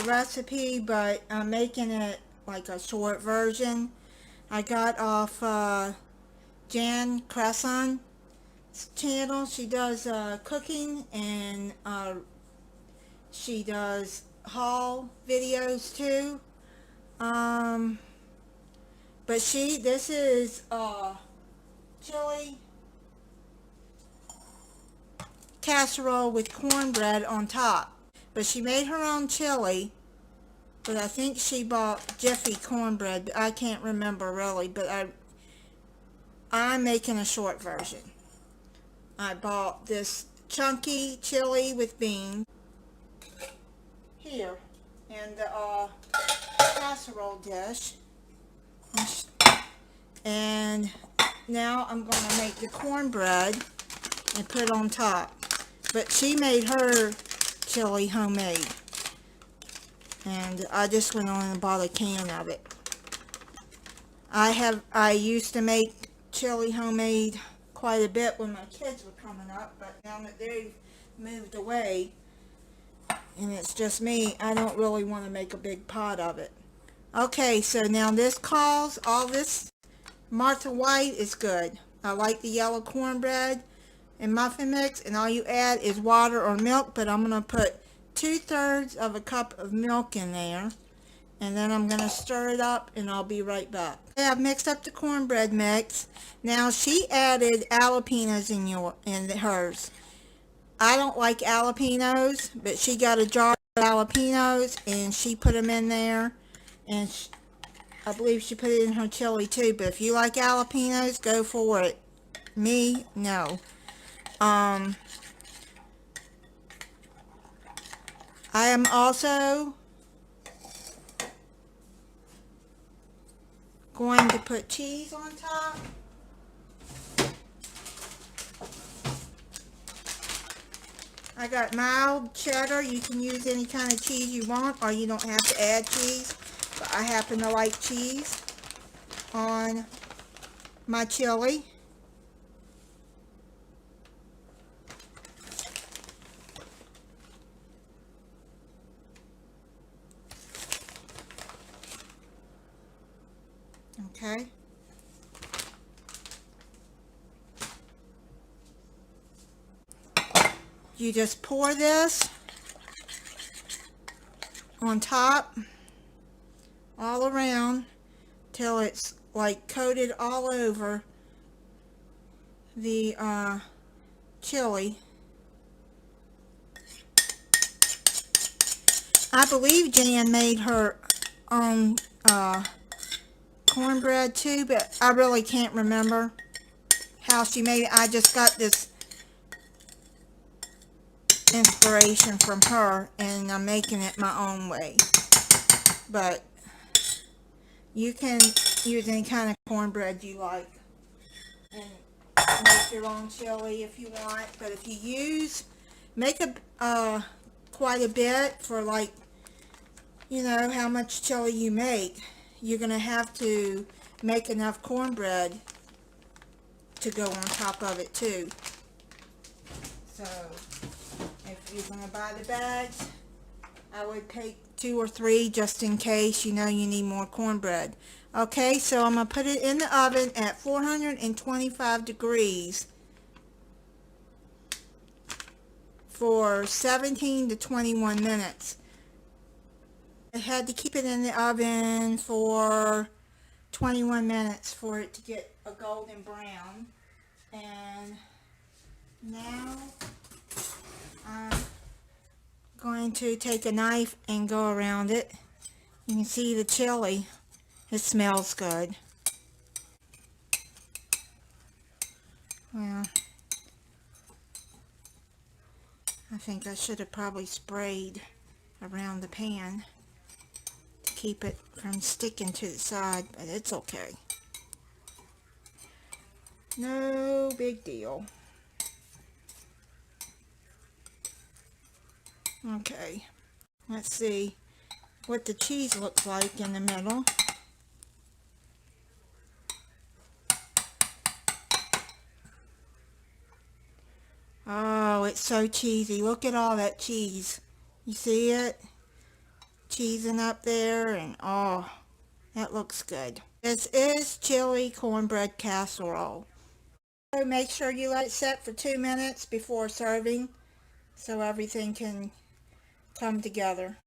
recipe, but I'm making it like a short version. I got off Jan Cresson's channel. She does cooking, and she does haul videos too. But this is chili casserole with cornbread on top. But she made her own chili, but I think she bought Jiffy cornbread. I can't remember really, but I'm making a short version. I bought this chunky chili with beans here in the casserole dish. And now I'm going to make the cornbread and put on top. But she made her chili homemade, and I just went on and bought a can of it. I used to make chili homemade quite a bit when my kids were coming up, but now that they've moved away and it's just me, I don't really want to make a big pot of it. Okay, so now all this Martha White is good. I like the yellow cornbread and muffin mix, and all you add is water or milk, but I'm going to put 2/3 of a cup of milk in there, and then I'm going to stir it up, and I'll be right back. Okay, I've mixed up the cornbread mix. Now she added jalapenos in hers. I don't like jalapenos, but she got a jar of jalapenos, and she put them in there, and I believe she put it in her chili too. But if you like jalapenos, go for it. Me, no. I am also going to put cheese on top. I got mild cheddar. You can use any kind of cheese you want, or you don't have to add cheese. But I happen to like cheese on my chili. Okay. You just pour this on top all around till it's like coated all over the chili. I believe Jan made her own cornbread too, but I really can't remember how she made it. I just got this inspiration from her, and I'm making it my own way. But you can use any kind of cornbread you like and make your own chili if you want. But if you make quite a bit for, like, you know how much chili you make, you're going to have to make enough cornbread to go on top of it too. So if you're going to buy the bags, I would take 2 or 3 just in case you need more cornbread. Okay, so I'm going to put it in the oven at 425 degrees for 17 to 21 minutes. I had to keep it in the oven for 21 minutes for it to get a golden brown. And now I'm going to take a knife and go around it. You can see the chili. It smells good. Well, I think I should have probably sprayed around the pan to keep it from sticking to the side, but it's okay. No big deal. Okay, let's see what the cheese looks like in the middle. Oh, it's so cheesy. Look at all that cheese. You see it? cheesing up there, and oh, that looks good. This is chili cornbread casserole. So make sure you let it set for 2 minutes before serving so everything can come together.